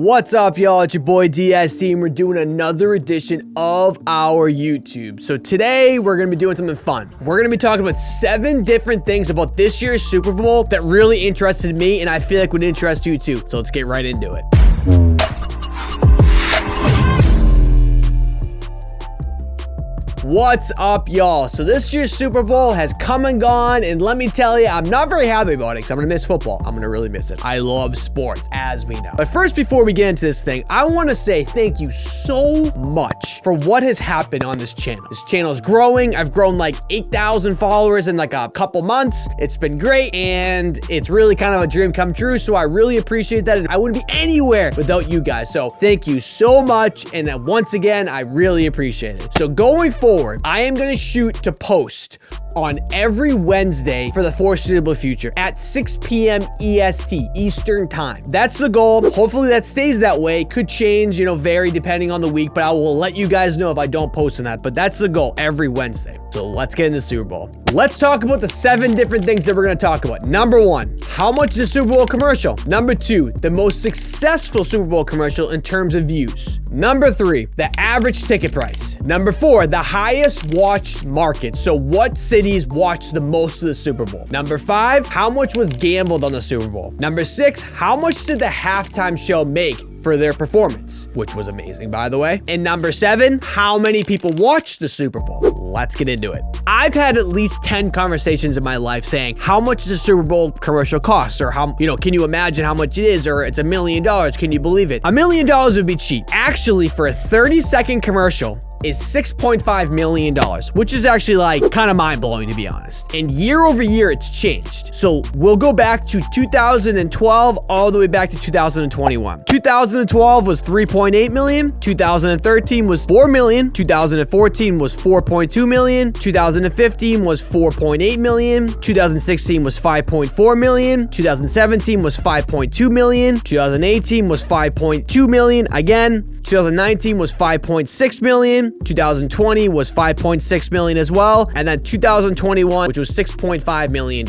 What's up, y'all? It's your boy DST, and we're doing another edition of our YouTube. So today, we're going to be doing something fun. We're going to be talking about 7 different things about this year's Super Bowl that really interested me, and I feel like would interest you too. So let's get right into it. What's up, y'all? So this year's Super Bowl has come and gone, and let me tell you, I'm not very happy about it because I'm gonna miss football. I'm gonna really miss it. I love sports, as we know. But first, before we get into this thing, I want to say thank you so much for what has happened on this channel. This channel is growing. I've grown like 8,000 followers in like a couple months. It's been great, and it's really kind of a dream come true, so I really appreciate that, and I wouldn't be anywhere without you guys. So thank you so much, and once again, I really appreciate it. So going forward, I am going to shoot to post on every Wednesday for the foreseeable future at 6 p.m. EST, Eastern Time. That's the goal. Hopefully that stays that way. Could change, vary depending on the week, but I will let you guys know if I don't post on that. But that's the goal, every Wednesday. So let's get into the Super Bowl. Let's talk about the 7 different things that we're going to talk about. Number 1, how much is a Super Bowl commercial? Number 2, the most successful Super Bowl commercial in terms of views. Number 3, the average ticket price. Number 4, the highest watched market. So what cities watched the most of the Super Bowl? Number 5, how much was gambled on the Super Bowl? Number 6, how much did the halftime show make for their performance, which was amazing, by the way? And number 7, how many people watched the Super Bowl? Let's get into it. I've had at least 10 conversations in my life saying, how much does a Super Bowl commercial cost? Or how, can you imagine how much it is? Or it's $1 million. Can you believe it? $1 million would be cheap. Actually, for a 30-second commercial, is $6.5 million, which is actually like kind of mind-blowing, to be honest. And year over year, it's changed. So we'll go back to 2012 all the way back to 2021. 2012 was 3.8 million. 2013 was 4 million. 2014 was 4.2 million. 2015 was 4.8 million. 2016 was 5.4 million. 2017 was 5.2 million. 2018 was 5.2 million. Again, 2019 was 5.6 million. 2020 was 5.6 million as well, and then 2021, which was $6.5 million.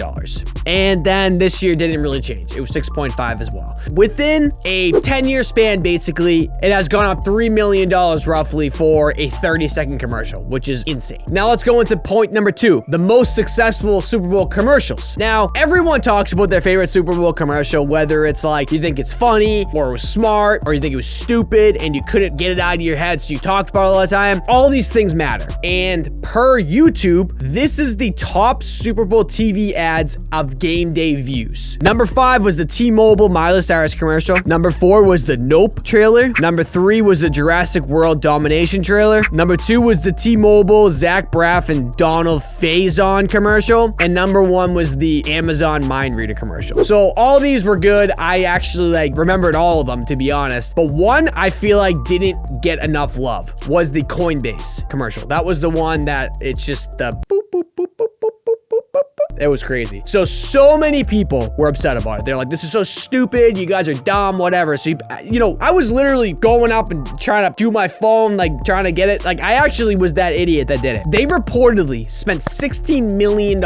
And then this year didn't really change. It was 6.5 as well. Within a 10-year span, basically, it has gone up $3 million roughly for a 30-second commercial, which is insane. Now let's go into point number 2, the most successful Super Bowl commercials. Now, everyone talks about their favorite Super Bowl commercial, whether it's like you think it's funny, or it was smart, or you think it was stupid, and you couldn't get it out of your head, so you talked about it all the time. All these things matter. And per YouTube, this is the top Super Bowl TV ads of game day views. Number 5 was the T-Mobile Miley Cyrus commercial. Number 4 was the Nope trailer. Number 3 was the Jurassic World Domination trailer. Number 2 was the T-Mobile Zach Braff and Donald Faison commercial. And number 1 was the Amazon Mind Reader commercial. So all these were good. I actually remembered all of them, to be honest. But one I feel like didn't get enough love was the Coinbase commercial. That was the one that it's just the boop, boop, boop, boop, boop, boop, boop, boop, boop. It was crazy. So many people were upset about it. They're like, this is so stupid. You guys are dumb, whatever. So, I was literally going up and trying to do my phone, trying to get it. I actually was that idiot that did it. They reportedly spent $16 million,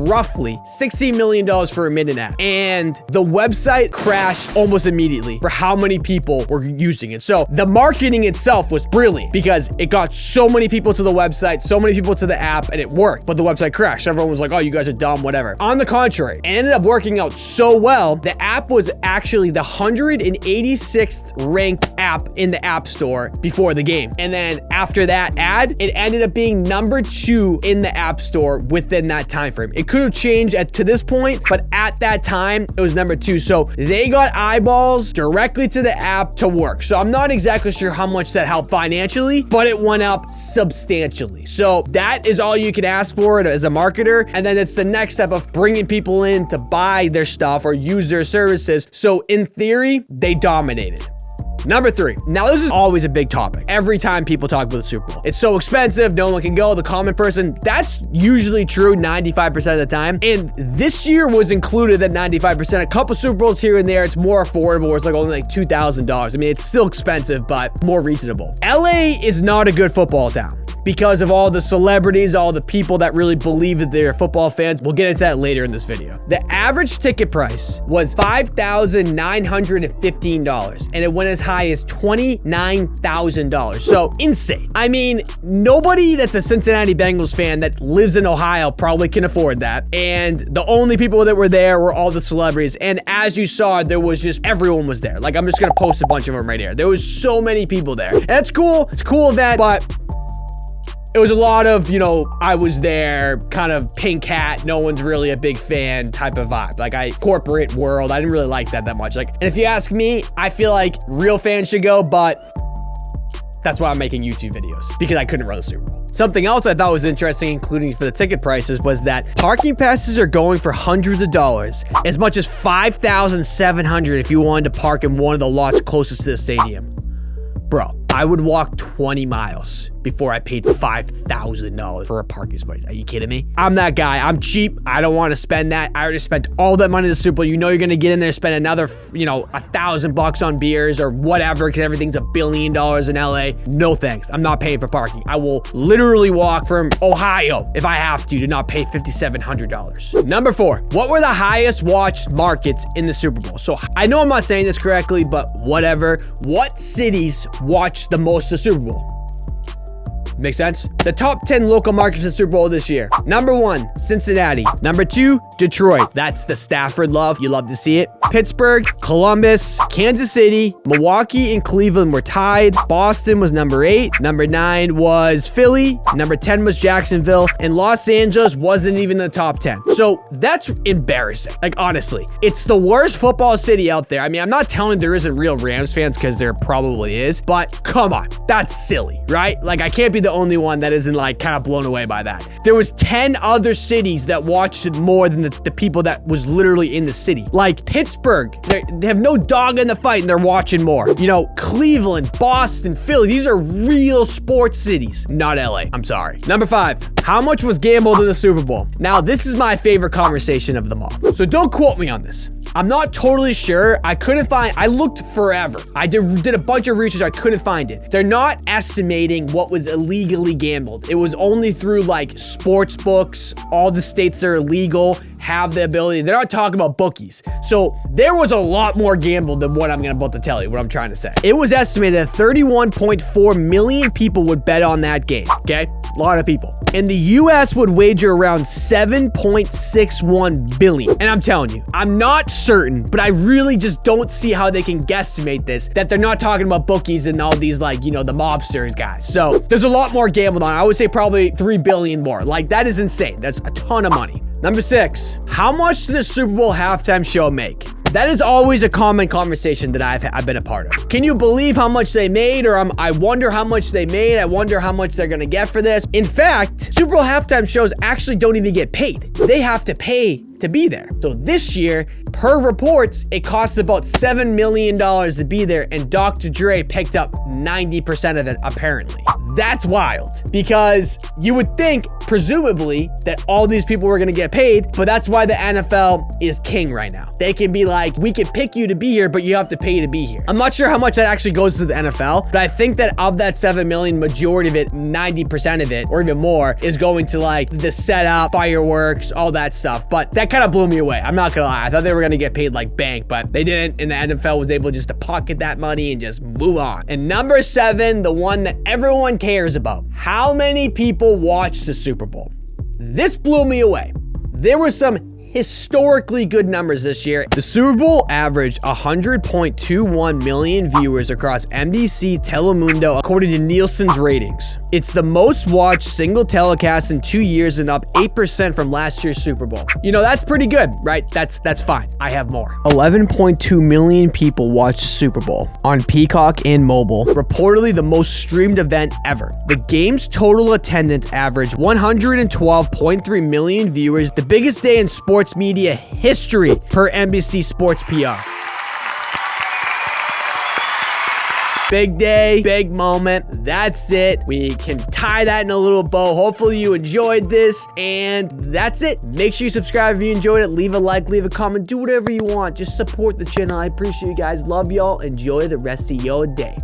roughly $16 million for a minute ad. And the website crashed almost immediately for how many people were using it. So the marketing itself was brilliant because it got so many people to the website, so many people to the app, and it worked. But the website crashed. Everyone was like, oh, you guys are dumb, whatever. On the contrary, it ended up working out so well. The app was actually the 186th ranked app in the App Store before the game. And then after that ad, it ended up being number 2 in the App Store within that time frame. It could have changed to this point, but at that time, it was number 2. So they got eyeballs directly to the app to work. So I'm not exactly sure how much that helped financially, but it went up substantially. So that is all you can ask for as a marketer. And then it's the next step of bringing people in to buy their stuff or use their services. So in theory, they dominated. Number 3. Now, this is always a big topic. Every time people talk about the Super Bowl. It's so expensive, no one can go, the common person. That's usually true 95% of the time. And this year was included at 95%. A couple Super Bowls here and there, it's more affordable, where it's only $2,000. I mean, it's still expensive, but more reasonable. LA is not a good football town. because of all the celebrities, all the people that really believe that they're football fans. We'll get into that later in this video. The average ticket price was $5,915, and it went as high as $29,000. So insane. I mean, nobody that's a Cincinnati Bengals fan that lives in Ohio probably can afford that. And the only people that were there were all the celebrities. And as you saw, there was just, everyone was there. Like, I'm just gonna post a bunch of them right here. There was so many people there. And that's cool. It's a cool event, but it was a lot of, you know, I was there, kind of pink hat, no one's really a big fan type of vibe. Like, corporate world, I didn't really like that much. Like, and if you ask me, I feel like real fans should go, but that's why I'm making YouTube videos, because I couldn't run the Super Bowl. Something else I thought was interesting, including for the ticket prices, was that parking passes are going for hundreds of dollars, as much as $5,700 if you wanted to park in one of the lots closest to the stadium. Bro, I would walk 20 miles before I paid $5,000 for a parking space. Are you kidding me? I'm that guy. I'm cheap. I don't want to spend that. I already spent all that money in the Super Bowl. You know you're going to get in there, spend another, you know, $1,000 on beers or whatever, because everything's $1 billion in LA. No thanks. I'm not paying for parking. I will literally walk from Ohio if I have to not pay $5,700. Number 4, what were the highest watched markets in the Super Bowl? So I know I'm not saying this correctly, but whatever. What cities watched the most the Super Bowl? Make sense? The top 10 local markets for the Super Bowl this year. Number 1, Cincinnati. Number 2, Detroit. That's the Stafford love. You love to see it. Pittsburgh, Columbus, Kansas City, Milwaukee, and Cleveland were tied. Boston was number 8. Number 9 was Philly. Number 10 was Jacksonville. And Los Angeles wasn't even in the top 10. So that's embarrassing. Like, honestly, it's the worst football city out there. I mean, I'm not telling there isn't real Rams fans, because there probably is, but come on, that's silly, right? Like, I can't be the only one that isn't like kind of blown away by that. There was 10 other cities that watched it more than the people that was literally in the city. Like Pittsburgh, they have no dog in the fight and they're watching more. You know, Cleveland, Boston, Philly, these are real sports cities, not LA. I'm sorry. Number 5, how much was gambled in the Super Bowl? Now, this is my favorite conversation of them all, so don't quote me on this. I'm not totally sure. I looked forever. I did a bunch of research. I couldn't find it. They're not estimating what was illegally gambled. It was only through like sports books. All the states that are legal have the ability. They're not talking about bookies. So there was a lot more gambled than what I'm about to tell you, what I'm trying to say. It was estimated that 31.4 million people would bet on that game, okay? A lot of people. And the US would wager around 7.61 billion. And I'm telling you, I'm not certain, but I really just don't see how they can guesstimate this, that they're not talking about bookies and all these, like, you know, the mobsters guys. So there's a lot more gambled on. I would say probably 3 billion more. Like, that is insane. That's a ton of money. Number 6, how much did the Super Bowl halftime show make? That is always a common conversation that I've been a part of. Can you believe how much they made? Or I wonder how much they made. I wonder how much they're gonna get for this. In fact, Super Bowl halftime shows actually don't even get paid. They have to pay to be there. So this year, per reports, it costs about $7 million to be there, and Dr. Dre picked up 90% of it, apparently. That's wild, because you would think, presumably, that all these people were gonna get paid, but that's why the NFL is king right now. They can be like, we can pick you to be here, but you have to pay to be here. I'm not sure how much that actually goes to the NFL, but I think that of that 7 million, majority of it, 90% of it, or even more, is going to like the setup, fireworks, all that stuff. But that kind of blew me away. I'm not gonna lie. I thought they were gonna get paid like bank, but they didn't, and the NFL was able just to pocket that money and just move on. And number 7, the one that everyone cares about. How many people watched the Super Bowl? This blew me away. There were some historically good numbers this year. The Super Bowl averaged 100.21 million viewers across NBC, Telemundo, according to Nielsen's ratings. It's the most watched single telecast in 2 years and up 8% from last year's Super Bowl. You know, that's pretty good, right? That's fine. I have more. 11.2 million people watched Super Bowl on Peacock and mobile, reportedly the most streamed event ever. The game's total attendance averaged 112.3 million viewers, the biggest day in sports media history per NBC Sports PR. Big day, big moment. That's it. We can tie that in a little bow. Hopefully you enjoyed this, and that's it. Make sure you subscribe if you enjoyed it. Leave a like, leave a comment, do whatever you want. Just support the channel. I appreciate you guys. Love y'all. Enjoy the rest of your day.